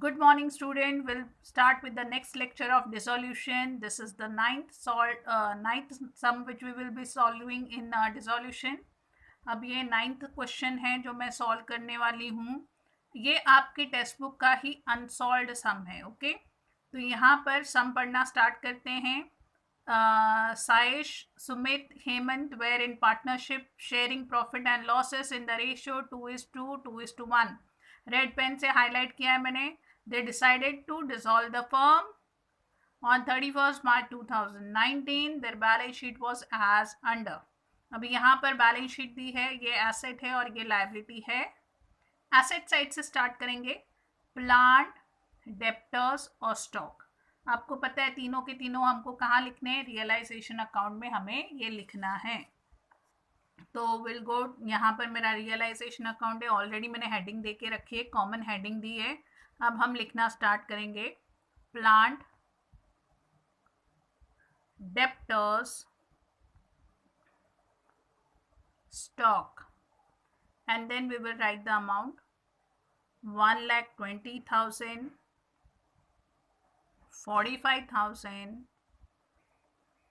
Good morning, student. We'll start with the next lecture of dissolution. This is the ninth sum which we will be solving in dissolution. अब ये 9th question है जो मैं solve करने वाली हूँ. ये आपके टेक्स्ट बुक का ही अनसॉल्व्ड सम है. ओके, तो यहाँ पर सम पढ़ना स्टार्ट करते हैं. Sayesh, Sumit, Hemant were in partnership sharing profit and losses in the ratio 2:1. Red pen से हाईलाइट किया है मैंने. They decided to dissolve the firm on 31st March 2019. Their balance sheet was as under. अभी यहाँ पर balance sheet दी है, ये asset है और ये लायबिलिटी है. एसेट साइड से स्टार्ट करेंगे. प्लांट, डेप्टर्स और स्टॉक. आपको पता है तीनों के तीनों हमको कहाँ लिखने हैं, रियलाइजेशन अकाउंट में हमें ये लिखना है. तो विल गो, यहाँ पर मेरा रियलाइजेशन अकाउंट है. ऑलरेडी मैंने हेडिंग दे के रखी है, कॉमन हेडिंग दी है. अब हम लिखना स्टार्ट करेंगे. Plant, debtors, stock, and then we will write the amount. 1,20,000, 45,000,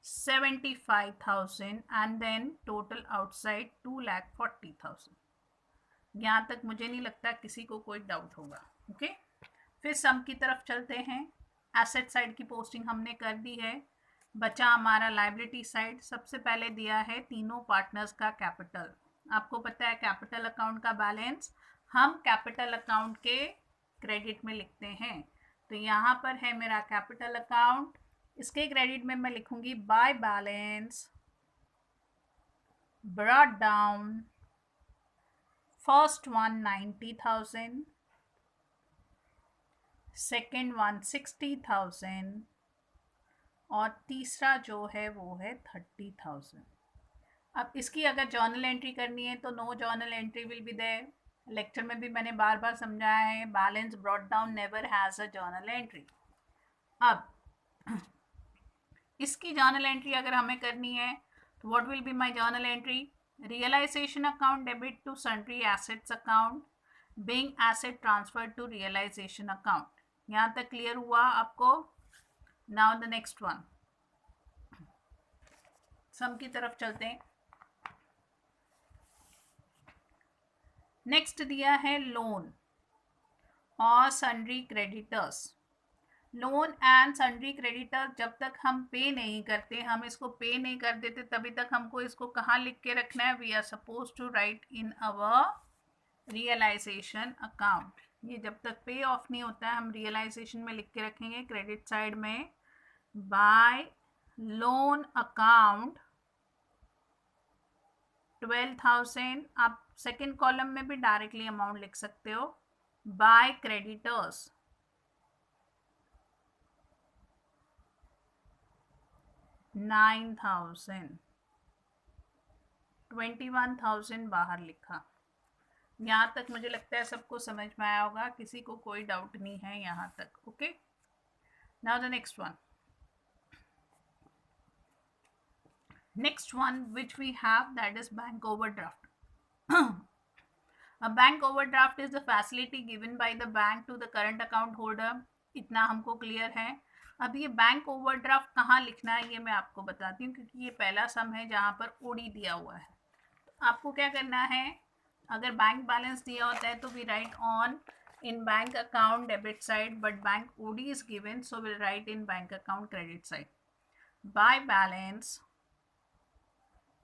75,000 and then total outside 2,40,000. यहाँ तक मुझे नहीं लगता किसी को कोई डाउट होगा. ओके, फिर सम की तरफ चलते हैं. एसेट साइड की पोस्टिंग हमने कर दी है. बचा हमारा लायबिलिटी साइड. सबसे पहले दिया है तीनों पार्टनर्स का कैपिटल. आपको पता है कैपिटल अकाउंट का बैलेंस हम कैपिटल अकाउंट के क्रेडिट में लिखते हैं. तो यहाँ पर है मेरा कैपिटल अकाउंट. इसके क्रेडिट में मैं लिखूंगी bye balance brought down. First one 90,000, second one 60,000 और तीसरा जो है वो है 30,000. अब इसकी अगर जर्नल एंट्री करनी है तो no journal entry will be there. Lecture में भी मैंने बार बार समझाया है, balance brought down never has a journal entry. अब इसकी जर्नल एंट्री अगर हमें करनी है तो what will be my journal entry. Realisation account debit to sundry assets account being asset transfer to realisation account. यहाँ तक क्लियर हुआ आपको. Now the next one, sum की तरफ चलते हैं. नेक्स्ट दिया है लोन और sundry creditors. Loan and sundry creditor जब तक हम पे नहीं करते, हम इसको पे नहीं कर देते, तभी तक हमको इसको कहाँ लिख के रखना है. We are suppose to write in our realisation account. ये जब तक पे ऑफ नहीं होता है हम रियलाइजेशन में लिख के रखेंगे क्रेडिट साइड में. Bye loan account 12,000. आप सेकेंड कॉलम में भी डायरेक्टली अमाउंट लिख सकते हो. बाय क्रेडिटर्स 9,000, 21,000 बाहर लिखा. यहाँ तक मुझे लगता है सबको समझ में आया होगा, किसी को कोई डाउट नहीं है यहाँ तक. Okay, now the next one. Next one which we have, that is bank overdraft. A bank overdraft is the facility given by the bank to the current account holder. इतना हमको क्लियर है. अब ये bank overdraft कहाँ लिखना है ये मैं आपको बताती हूँ, क्योंकि ये पहला सम है जहाँ पर ओडी दिया हुआ है. तो आपको क्या करना है, अगर बैंक बैलेंस दिया होता है तो we write on in bank account debit side, but bank OD is given so will write in bank account credit side. By balance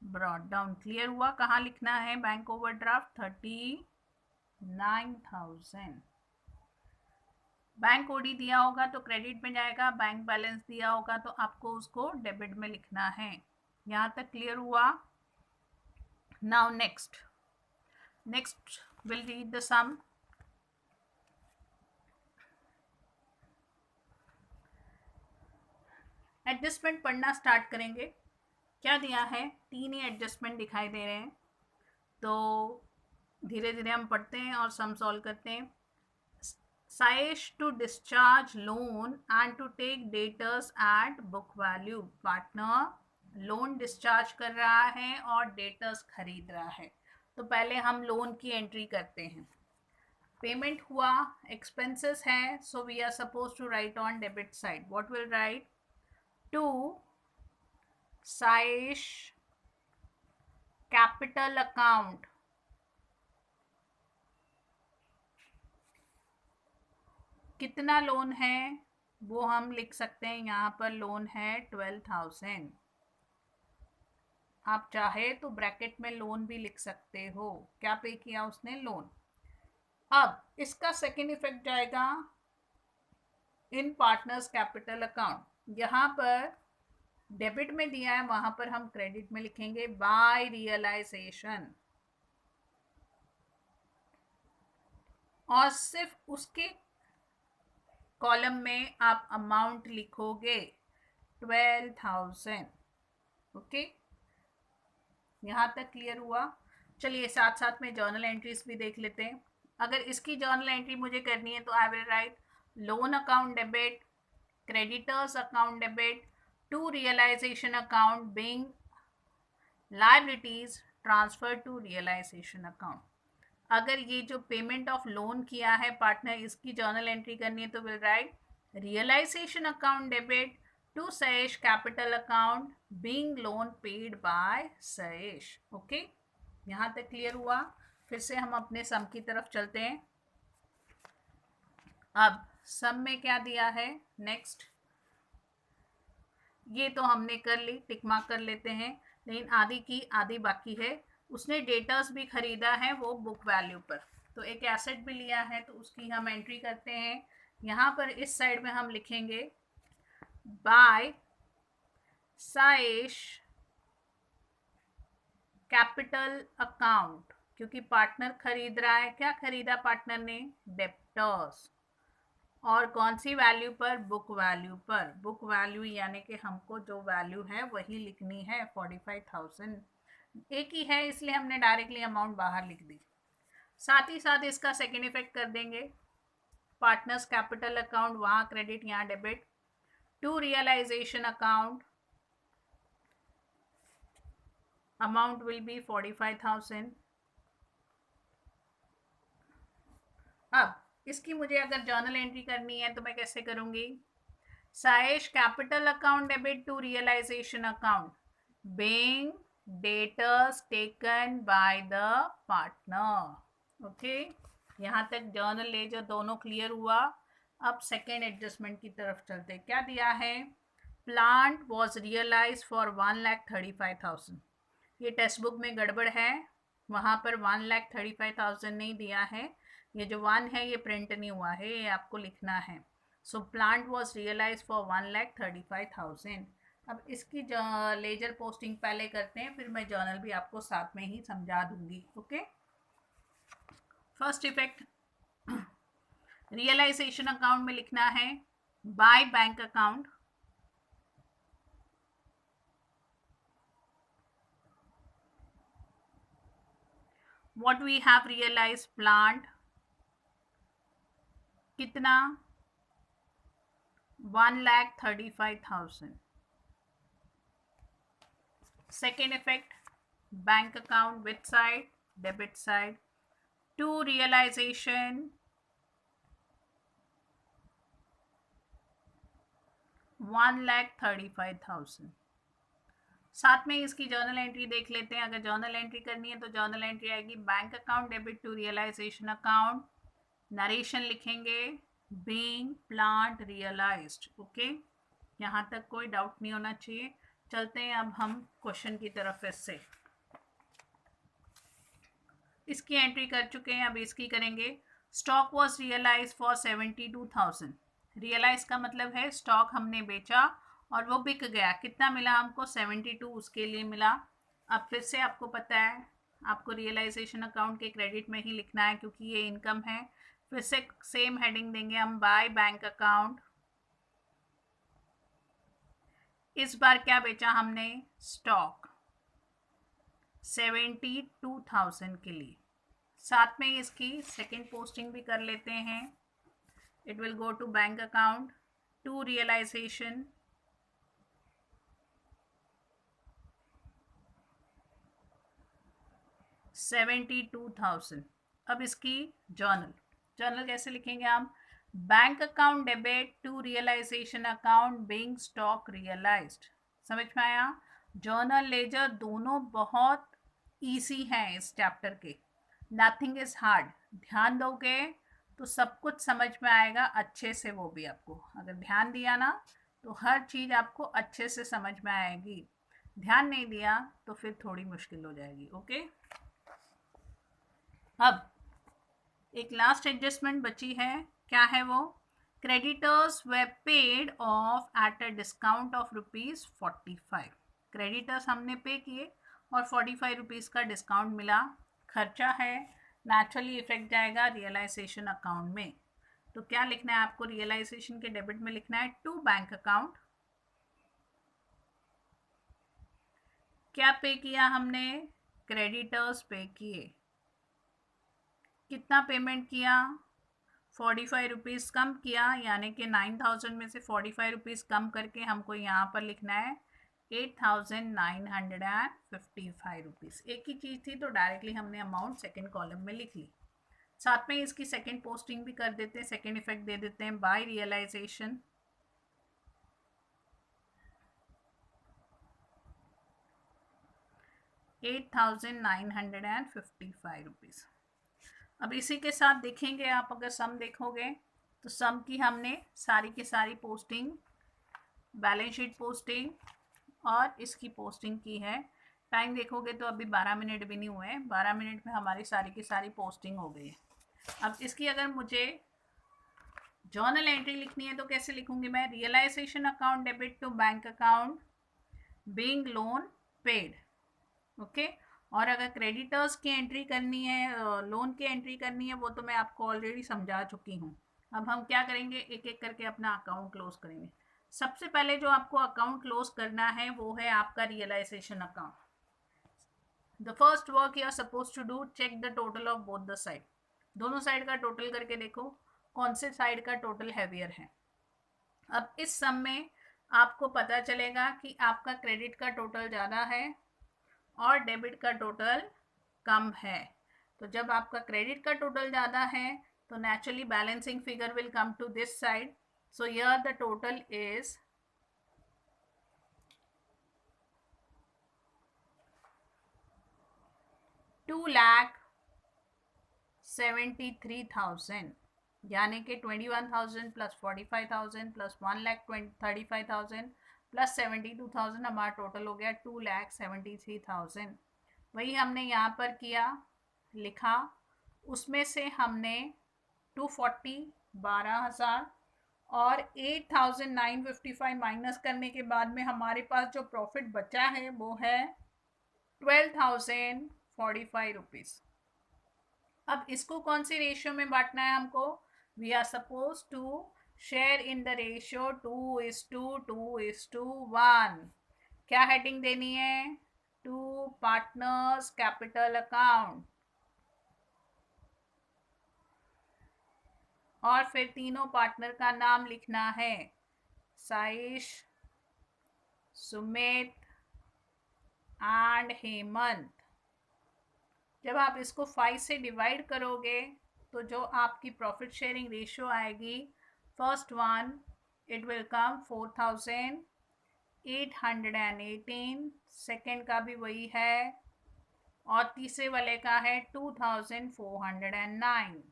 brought down. Clear हुआ कहाँ लिखना है बैंक ओवरड्राफ्ट. 39,000. बैंक ओडी दिया होगा तो क्रेडिट में जाएगा, bank balance दिया होगा तो आपको उसको डेबिट में लिखना है. यहाँ तक क्लियर हुआ. Now next will read the sum. Adjustment पढ़ना स्टार्ट करेंगे. क्या दिया है, 3 ही एडजस्टमेंट दिखाई दे रहे हैं, तो धीरे धीरे हम पढ़ते हैं और सम सॉल्व करते हैं. Sayesh to discharge loan and to take debtors at book value. Partner loan discharge कर रहा है और डेटर्स खरीद रहा है. तो पहले हम लोन की एंट्री करते हैं. पेमेंट हुआ, एक्सपेंसेस है, so we are suppose to write on debit side. What will write? To Saish capital account. कितना लोन है वो हम लिख सकते हैं. यहाँ पर लोन है 12,000. आप चाहे तो ब्रैकेट में लोन भी लिख सकते हो. क्या पे किया उसने? लोन. अब इसका सेकेंड इफेक्ट जाएगा इन पार्टनर्स कैपिटल अकाउंट. यहाँ पर डेबिट में दिया है, वहां पर हम क्रेडिट में लिखेंगे बाय रियलाइजेशन. और सिर्फ उसके कॉलम में आप अमाउंट लिखोगे 12,000. ओके, यहाँ तक क्लियर हुआ. चलिए साथ साथ में जर्नल एंट्रीज भी देख लेते हैं. अगर इसकी जर्नल एंट्री मुझे करनी है तो I will write loan account debit, creditors account debit, to realisation account being liabilities transfer to realisation account. अगर ये जो पेमेंट ऑफ लोन किया है पार्टनर, इसकी जर्नल एंट्री करनी है तो will write realisation account debit to Sahesh capital account being loan paid by Sahesh. Okay, यहाँ तक क्लियर हुआ. फिर से हम अपने सम की तरफ चलते हैं. अब सम में क्या दिया है? नेक्स्ट, ये तो हमने कर ली, टिक मार्क कर लेते हैं. लेकिन आधी की आधी बाकी है. उसने डेटर्स भी खरीदा है वो बुक वैल्यू पर, तो एक एसेट भी लिया है, तो उसकी हम एंट्री करते हैं. यहाँ पर इस साइड में हम लिखेंगे बाय साइश कैपिटल अकाउंट, क्योंकि पार्टनर खरीद रहा है. क्या खरीदा पार्टनर ने? डेप्टर्स. और कौन सी वैल्यू पर? बुक वैल्यू पर. बुक वैल्यू यानी कि हमको जो वैल्यू है वही लिखनी है. 45,000 एक ही है, इसलिए हमने डायरेक्टली अमाउंट बाहर लिख दी. साथ ही साथ इसका सेकेंड इफेक्ट कर देंगे. पार्टनर्स कैपिटल अकाउंट वहाँ क्रेडिट, यहाँ debit. To realisation account amount will be 45,000. अब इसकी मुझे अगर जर्नल एंट्री करनी है तो मैं कैसे करूंगी? Saish capital account debit to realisation account being debtors taken by the partner. Okay, यहाँ तक जर्नल लेजर दोनों क्लियर हुआ. अब सेकेंड एडजस्टमेंट की तरफ चलते. क्या दिया है? Plant was realise for 1,35,000. ये टेक्स्ट बुक में गड़बड़ है, वहाँ पर 1,35,000 नहीं दिया है. ये जो 1 है ये प्रिंट नहीं हुआ है, ये आपको लिखना है. सो प्लांट वॉज रियलाइज फॉर 1,35,000. अब इसकी लेजर पोस्टिंग पहले करते हैं, फिर मैं जर्नल भी आपको साथ में ही समझा दूंगी. Okay, first effect realisation account में लिखना है by bank account. what we have realized plant कितना? 1,35,000. second effect bank account which side? debit side. to realization 1,35,000. साथ में इसकी जर्नल एंट्री देख लेते हैं. अगर जर्नल एंट्री करनी है तो जर्नल एंट्री आएगी bank account debit to realisation account. Narration लिखेंगे बीइंग प्लांट रियलाइज्ड. ओके, यहाँ तक कोई डाउट नहीं होना चाहिए. चलते हैं अब हम क्वेश्चन की तरफ. फिर से इसकी एंट्री कर चुके हैं, अब इसकी करेंगे. Stock was realise for 72,000. Realise का मतलब है स्टॉक हमने बेचा और वो बिक गया. कितना मिला हमको? 72. उसके लिए मिला. अब फिर से आपको पता है आपको रियलाइजेशन अकाउंट के क्रेडिट में ही लिखना है क्योंकि ये इनकम है. फिर से सेम हेडिंग देंगे हम बाय बैंक अकाउंट. इस बार क्या बेचा हमने? स्टॉक 72,000 के लिए. साथ में इसकी सेकेंड पोस्टिंग भी कर लेते हैं. It will go to bank account to realisation 72,000. अब इसकी जर्नल. जर्नल कैसे लिखेंगे हम? Bank account debit to realisation account being stock realised. समझ में आया? जर्नल लेजर दोनों बहुत इजी हैं इस चैप्टर के, नथिंग इज हार्ड। ध्यान दोगे तो सब कुछ समझ में आएगा अच्छे से, वो भी आपको अगर ध्यान दिया ना तो हर चीज़ आपको अच्छे से समझ में आएगी। ध्यान नहीं दिया तो फिर थोड़ी मुश्किल हो जाएगी। ओके, अब एक लास्ट एडजस्टमेंट बची है, क्या है वो? Creditors way paid of at a discount of ₹45। Creditors हमने पे किए और 45 रुपीज़ का डिस्काउंट मिला। खर्चा है, नेचुरली इफेक्ट जाएगा रियलाइजेशन अकाउंट में। तो क्या लिखना है आपको? रियलाइजेशन के डेबिट में लिखना है टू बैंक अकाउंट। क्या पे किया हमने? क्रेडिटर्स पे किए। कितना पेमेंट किया? 45 रुपीज़ कम किया, यानी कि 9000 में से 45 रुपीज़ कम करके हमको यहाँ पर लिखना है 8955 रुपीज़। एक ही चीज़ थी तो डायरेक्टली हमने अमाउंट सेकेंड कॉलम में लिख ली। साथ में इसकी सेकेंड पोस्टिंग भी कर देते हैं, सेकेंड इफेक्ट दे देते हैं बाय रियलाइजेशन। ₹8955। अब इसी के साथ देखेंगे आप, अगर सम देखोगे तो सम की हमने सारी की सारी पोस्टिंग, बैलेंस शीट पोस्टिंग और इसकी पोस्टिंग की है। टाइम देखोगे तो अभी 12 मिनट भी नहीं हुए हैं, 12 मिनट में हमारी सारी की सारी पोस्टिंग हो गई है। अब इसकी अगर मुझे जर्नल एंट्री लिखनी है तो कैसे लिखूंगी मैं? Realisation account debit to bank account being loan paid. Okay, और अगर क्रेडिटर्स की एंट्री करनी है, लोन की एंट्री करनी है, वो तो मैं आपको ऑलरेडी समझा चुकी हूँ। अब हम क्या करेंगे, एक एक करके अपना अकाउंट क्लोज करेंगे। सबसे पहले जो आपको अकाउंट क्लोज करना है वो है आपका realisation account. The first work you are suppose to do, check the total of both the side. दोनों साइड का टोटल करके देखो कौन से साइड का टोटल हैवियर है। अब इस सम में आपको पता चलेगा कि आपका क्रेडिट का टोटल ज़्यादा है और डेबिट का टोटल कम है। तो जब आपका क्रेडिट का टोटल ज़्यादा है तो naturally balancing figure will come to this side. So here the total is ₹2,73,000, यानी कि 21,000 प्लस 45,000 प्लस 1,35,000 प्लस 72,000, हमारा टोटल हो गया 2,73,000। वही हमने यहाँ पर किया, लिखा, उसमें से हमने 240 12,000 और 8,955 माइनस करने के बाद में हमारे पास जो प्रॉफिट बचा है वो है 12,045 रुपीज़। अब इसको कौन सी रेशियो में बांटना है हमको? We are suppose to share in the ratio 2:2:1। क्या हेडिंग देनी है? टू पार्टनर्स कैपिटल अकाउंट, और फिर तीनों पार्टनर का नाम लिखना है, साइश, सुमित एंड हेमंत। जब आप इसको 5 से डिवाइड करोगे तो जो आपकी प्रॉफिट शेयरिंग रेशियो आएगी, first one it will come 4,818, second का भी वही है और तीसरे वाले का है 2,409।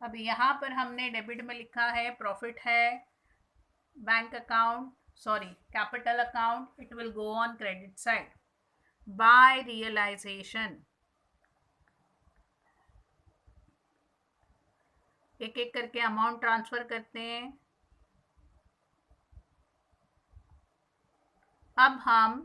अब यहाँ पर हमने डेबिट में लिखा है प्रॉफिट है bank account, sorry capital account, it will go on credit side by realisation. एक एक करके अमाउंट ट्रांसफर करते हैं। अब हम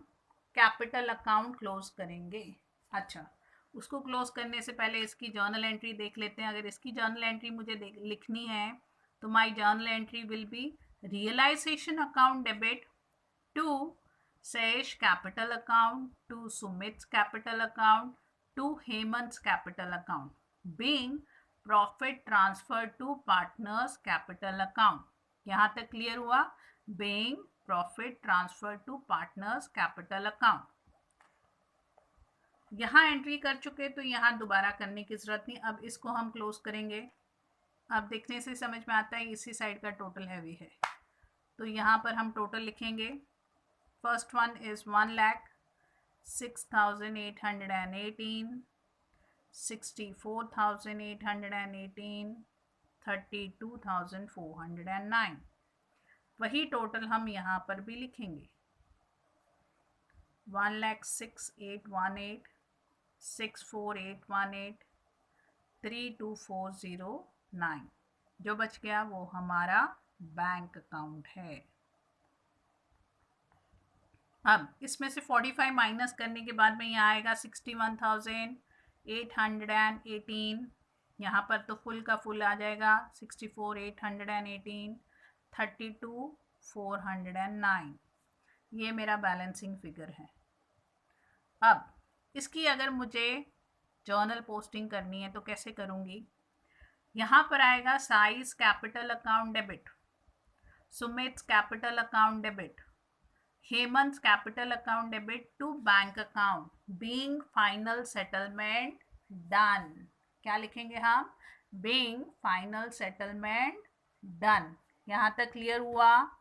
कैपिटल अकाउंट क्लोज करेंगे। अच्छा, उसको क्लोज करने से पहले इसकी जर्नल एंट्री देख लेते हैं। अगर इसकी जर्नल एंट्री मुझे लिखनी है तो my journal entry will be realisation account debit to Saish capital account, to Sumit capital account, to Hemant capital account, being profit transfer to partners capital account. यहाँ तक क्लियर हुआ? Being profit transfer to partners capital account. यहाँ entry कर चुके तो यहाँ दोबारा करने की जरूरत नहीं। अब इसको हम क्लोज करेंगे। अब देखने से समझ में आता है इसी साइड का टोटल हैवी है, तो यहाँ पर हम टोटल लिखेंगे. First one is 1,06,818, 64,818, 32,409. वही टोटल हम यहाँ पर भी लिखेंगे. 1,06,818, 64,818, 32,409. जो बच गया वो हमारा बैंक अकाउंट है. अब इसमें से 45 माइनस करने के बाद में यहाँ आएगा 61,818. यहाँ पर तो फुल का फुल आ जाएगा 64,818, 32,409. ये मेरा बैलेंसिंग फिगर है. अब इसकी अगर मुझे जर्नल पोस्टिंग करनी है तो कैसे करूँगी? यहाँ पर आएगा Saish capital account debit, Sumit capital account debit, Hemant capital account debit to bank account being final settlement done. क्या लिखेंगे हम? Being final settlement done. यहाँ तक क्लियर हुआ?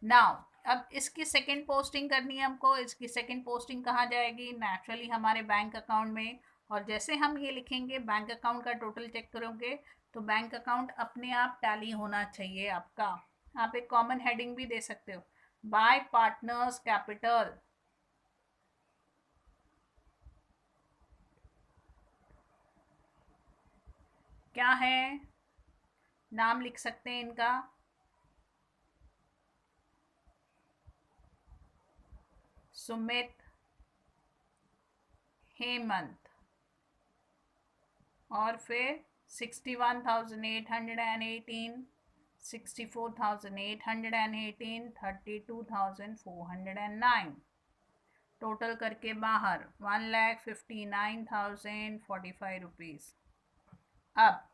नाउ अब इसकी सेकंड पोस्टिंग करनी है हमको. इसकी सेकंड पोस्टिंग कहाँ जाएगी? नेचुरली हमारे बैंक अकाउंट में. और जैसे हम ये लिखेंगे बैंक अकाउंट का टोटल चेक करोगे तो बैंक अकाउंट अपने आप टैली होना चाहिए आपका. आप एक कॉमन हेडिंग भी दे सकते हो, बाय पार्टनर्स कैपिटल. क्या है? नाम लिख सकते हैं इनका. सुमित, हेमंत, और फिर 61,818, 64,818, 32,409. टोटल करके बाहर 1,59,045 रुपीज़. अब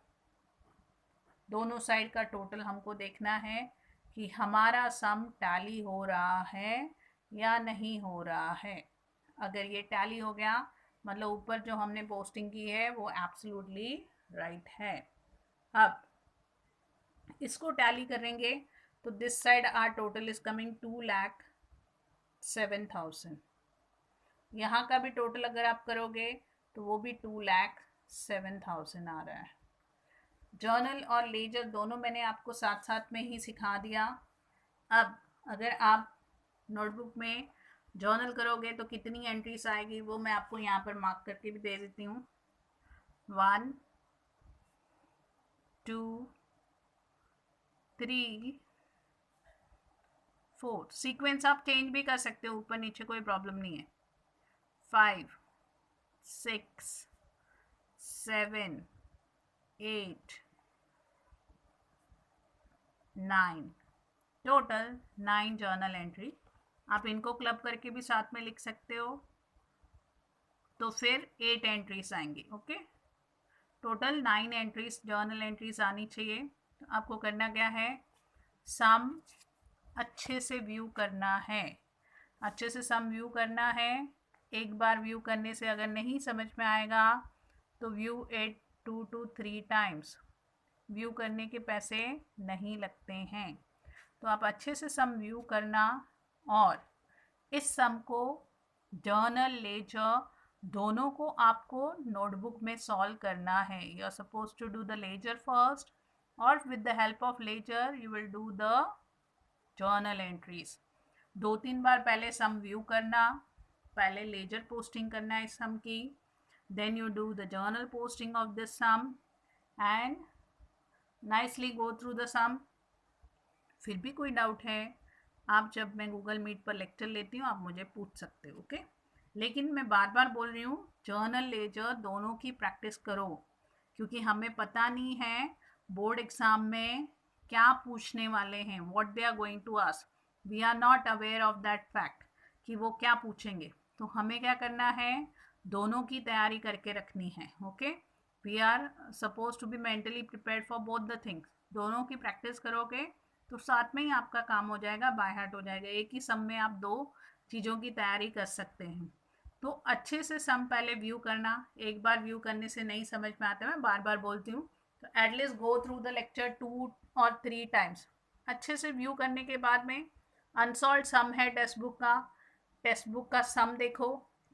दोनों साइड का टोटल हमको देखना है कि हमारा सम टैली हो रहा है या नहीं हो रहा है. अगर ये टैली हो गया मतलब ऊपर जो हमने पोस्टिंग की है वो एब्सोल्युटली राइट है. अब इसको टैली करेंगे तो this side our total is coming 2,07,000. यहाँ का भी टोटल अगर आप करोगे तो वो भी 2,07,000 आ रहा है. जर्नल और लेजर दोनों मैंने आपको साथ साथ में ही सिखा दिया. अब अगर आप नोटबुक में जर्नल करोगे तो कितनी एंट्रीज आएगी वो मैं आपको यहाँ पर मार्क करके भी दे देती हूँ. 1, 2, 3, 4. सीक्वेंस आप चेंज भी कर सकते हो ऊपर नीचे, कोई प्रॉब्लम नहीं है. 5, 6, 7, 8, 9. Total 9 journal entry. आप इनको क्लब करके भी साथ में लिख सकते हो तो फिर 8 एंट्रीज आएंगी. Okay, total 9 entries journal entries आनी चाहिए. तो आपको करना क्या है? सम अच्छे से व्यू करना है. अच्छे से सम व्यू करना है. एक बार व्यू करने से अगर नहीं समझ में आएगा तो view it 2 to 3 times. View करने के पैसे नहीं लगते हैं. तो आप अच्छे से सम व्यू करना और इस सम को जर्नल लेजर दोनों को आपको नोटबुक में सॉल्व करना है. You are suppose to do the ledger first और with the help of ledger you will do the journal entries. 2-3 बार पहले सम व्यू करना, पहले लेजर पोस्टिंग करना है इस सम की, then you do the journal posting of this sum and nicely go through the sum. फिर भी कोई डाउट है आप जब मैं गूगल मीट पर लेक्चर लेती हूँ आप मुझे पूछ सकते हो. ओके, लेकिन मैं बार बार बोल रही हूँ जर्नल लेजर दोनों की प्रैक्टिस करो क्योंकि हमें पता नहीं है बोर्ड एग्जाम में क्या पूछने वाले हैं. What they are going to ask, we are not aware of that fact कि वो क्या पूछेंगे. तो हमें क्या करना है? दोनों की तैयारी करके रखनी है. Okay, we are suppose to be mentally prepared for both the things. दोनों की प्रैक्टिस करोगे तो साथ में ही आपका काम हो जाएगा, बाय हार्ट हो जाएगा. एक ही सम में आप 2 चीज़ों की तैयारी कर सकते हैं. तो अच्छे से सम पहले व्यू करना. एक बार व्यू करने से नहीं समझ में आता, मैं बार बार बोलती हूँ. At least go through the lecture 2 और 3 टाइम्स। अच्छे से व्यू करने के बाद में अनसॉल्व सम है टेक्स्ट बुक का सम देखो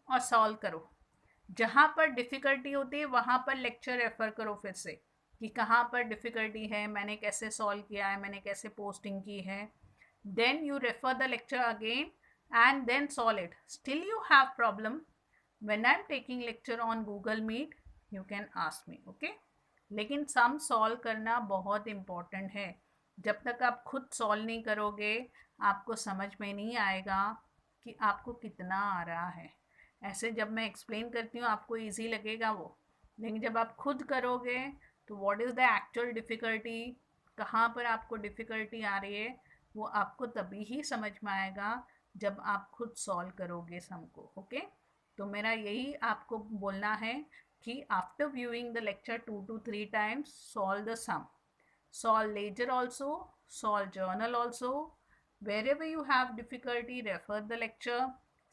और सॉल्व करो। जहाँ पर डिफ़िकल्टी होती है वहाँ पर लेक्चर रेफ़र करो फिर से कि कहाँ पर डिफ़िकल्टी है, मैंने कैसे सॉल्व किया है, मैंने कैसे पोस्टिंग की है। Then you refer the lecture again and then solve it. Still you have problem, when I'm taking lecture on Google Meet, you can ask me, okay? लेकिन सम सॉल्व करना बहुत इम्पॉर्टेंट है। जब तक आप खुद सॉल्व नहीं करोगे आपको समझ में नहीं आएगा कि आपको कितना आ रहा है। ऐसे जब मैं एक्सप्लेन करती हूँ आपको इजी लगेगा वो, लेकिन जब आप खुद करोगे तो what is the actual difficulty, कहाँ पर आपको डिफ़िकल्टी आ रही है, वो आपको तभी ही समझ में आएगा जब आप खुद सॉल्व करोगे सम को। ओके, तो मेरा यही आपको बोलना है कि after viewing the lecture 2 to 3 times solve the sum, solve ledger also, solve journal also. Wherever you have difficulty refer the lecture.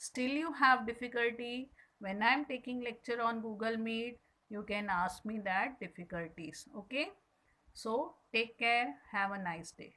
Still you have difficulty, when I am taking lecture on Google Meet you can ask me that difficulties. Okay, so take care, have a nice day.